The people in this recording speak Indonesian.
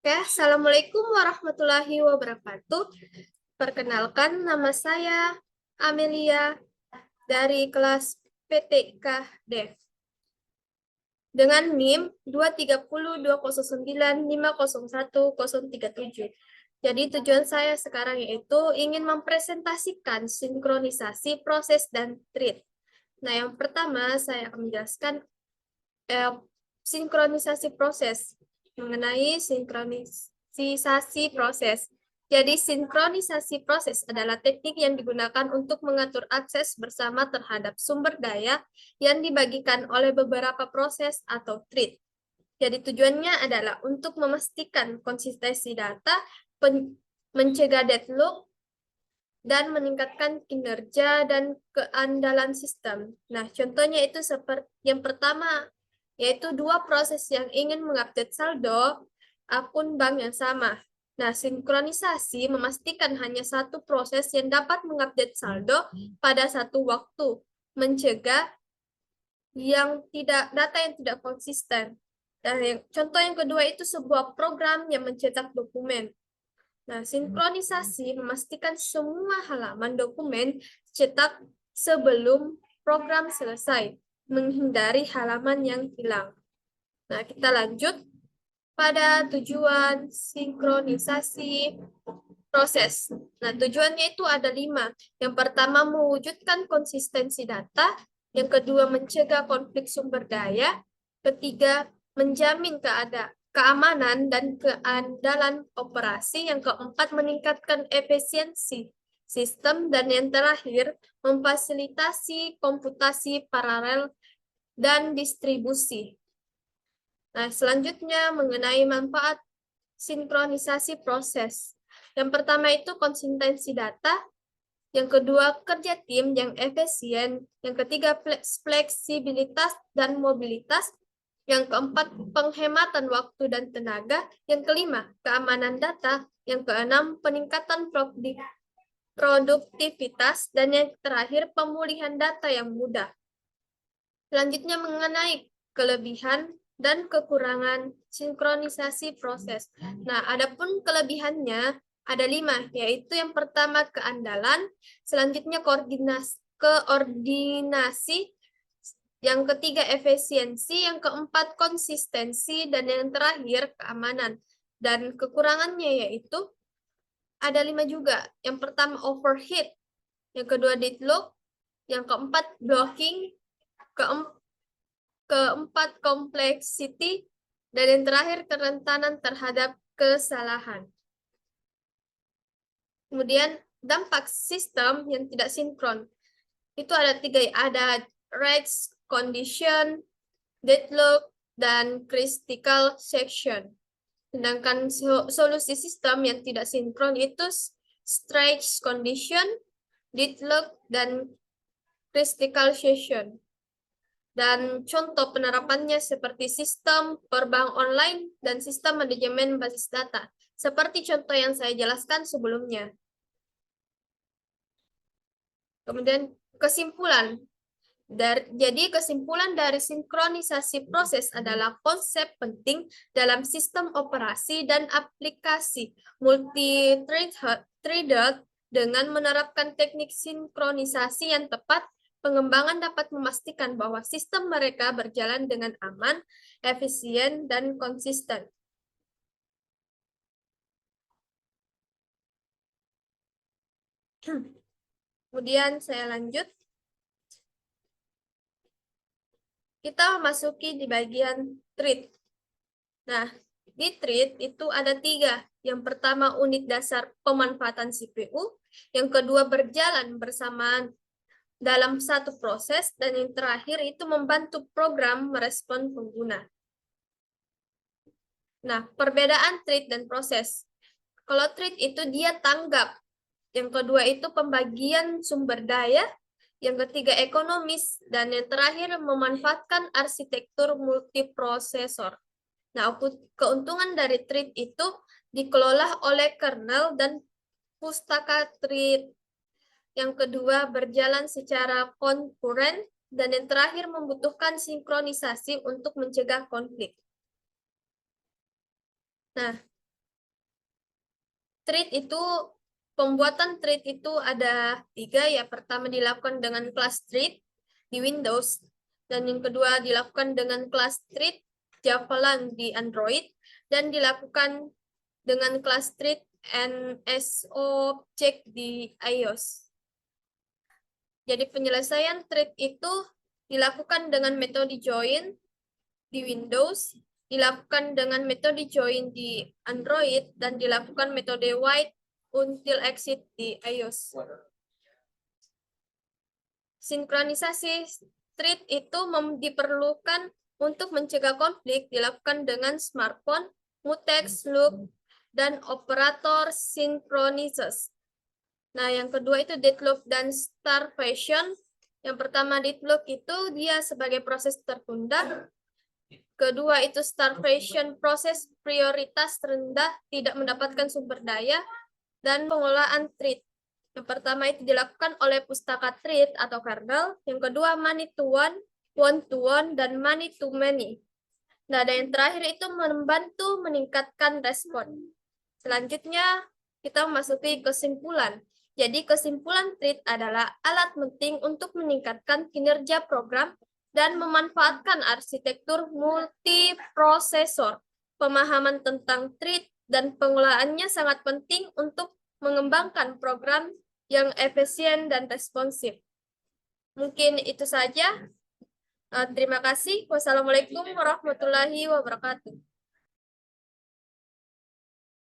Oke, Assalamualaikum warahmatullahi wabarakatuh. Perkenalkan, nama saya Amelia dari kelas PTK Dev. Dengan NIM 23020950137. Jadi tujuan saya sekarang yaitu ingin mempresentasikan sinkronisasi proses dan thread. Nah, yang pertama saya akan menjelaskan sinkronisasi proses. Mengenai sinkronisasi proses. Jadi, sinkronisasi proses adalah teknik yang digunakan untuk mengatur akses bersama terhadap sumber daya yang dibagikan oleh beberapa proses atau thread. Jadi, tujuannya adalah untuk memastikan konsistensi data, mencegah deadlock, dan meningkatkan kinerja dan keandalan sistem. Nah, contohnya itu seperti yang pertama, yaitu dua proses yang ingin mengupdate saldo akun bank yang sama. Nah, sinkronisasi memastikan hanya satu proses yang dapat mengupdate saldo pada satu waktu, mencegah data yang tidak konsisten. Dan contoh yang kedua itu sebuah program yang mencetak dokumen. Nah, sinkronisasi memastikan semua halaman dokumen cetak sebelum program selesai, menghindari halaman yang hilang. Nah, kita lanjut pada tujuan sinkronisasi proses. Nah, tujuannya itu ada 5. Yang pertama, mewujudkan konsistensi data. Yang kedua, mencegah konflik sumber daya. Ketiga, menjamin keamanan dan keandalan operasi. Yang keempat, meningkatkan efisiensi sistem. Dan yang terakhir, memfasilitasi komputasi paralel dan distribusi. Nah, selanjutnya mengenai manfaat sinkronisasi proses. Yang pertama itu konsistensi data, yang kedua kerja tim yang efisien, yang ketiga fleksibilitas dan mobilitas, yang keempat penghematan waktu dan tenaga, yang kelima keamanan data, yang keenam peningkatan produktivitas, dan yang terakhir pemulihan data yang mudah. Selanjutnya mengenai kelebihan dan kekurangan sinkronisasi proses. Nah, adapun kelebihannya ada 5, yaitu yang pertama keandalan, selanjutnya koordinasi, yang ketiga efisiensi, yang keempat konsistensi, dan yang terakhir keamanan. Dan kekurangannya yaitu ada 5 juga. Yang pertama overheat, yang kedua deadlock, yang keempat blocking, keempat complexity, dan yang terakhir kerentanan terhadap kesalahan. Kemudian dampak sistem yang tidak sinkron itu ada 3, ada race condition, deadlock, dan critical section. Sedangkan solusi sistem yang tidak sinkron itu stretch condition, deadlock, dan critical section. Dan contoh penerapannya seperti sistem perbank online dan sistem manajemen basis data, seperti contoh yang saya jelaskan sebelumnya. Kemudian kesimpulan. Jadi kesimpulan dari sinkronisasi proses adalah konsep penting dalam sistem operasi dan aplikasi multi-threaded. Dengan menerapkan teknik sinkronisasi yang tepat, pengembangan dapat memastikan bahwa sistem mereka berjalan dengan aman, efisien, dan konsisten. Kemudian saya lanjut. Kita memasuki di bagian thread. Nah, di thread itu ada 3. Yang pertama unit dasar pemanfaatan CPU, yang kedua berjalan bersamaan dalam satu proses, dan yang terakhir itu membantu program merespon pengguna. Nah, perbedaan thread dan proses. Kalau thread itu dia tanggap, yang kedua itu pembagian sumber daya, yang ketiga ekonomis, dan yang terakhir memanfaatkan arsitektur multiprosesor. Nah, keuntungan dari thread itu dikelola oleh kernel dan pustaka thread. Yang kedua berjalan secara konkuren, dan yang terakhir membutuhkan sinkronisasi untuk mencegah konflik. Nah, treat itu, pembuatan treat itu ada 3 ya. Pertama dilakukan dengan kelas treat di Windows, dan yang kedua dilakukan dengan kelas treat Javalang di Android, dan dilakukan dengan kelas treat NSObject di iOS. Jadi penyelesaian treat itu dilakukan dengan metode join di Windows, dilakukan dengan metode join di Android, dan dilakukan metode wait until exit di iOS. Sinkronisasi treat itu diperlukan untuk mencegah konflik, dilakukan dengan smartphone, mutex, loop, dan operator sinkronisasi. Nah, yang kedua itu deadlock dan starvation. Yang pertama deadlock itu dia sebagai proses tertunda. Kedua itu starvation, proses prioritas rendah, tidak mendapatkan sumber daya. Dan pengelolaan treat. Yang pertama itu dilakukan oleh pustaka treat atau kernel. Yang kedua many to one to one, dan many to many. Nah, dan yang terakhir itu membantu meningkatkan respon. Selanjutnya kita memasuki kesimpulan. Jadi kesimpulan treat adalah alat penting untuk meningkatkan kinerja program dan memanfaatkan arsitektur multiprosesor. Pemahaman tentang treat dan pengelolaannya sangat penting untuk mengembangkan program yang efisien dan responsif. Mungkin itu saja. Terima kasih. Wassalamualaikum warahmatullahi wabarakatuh.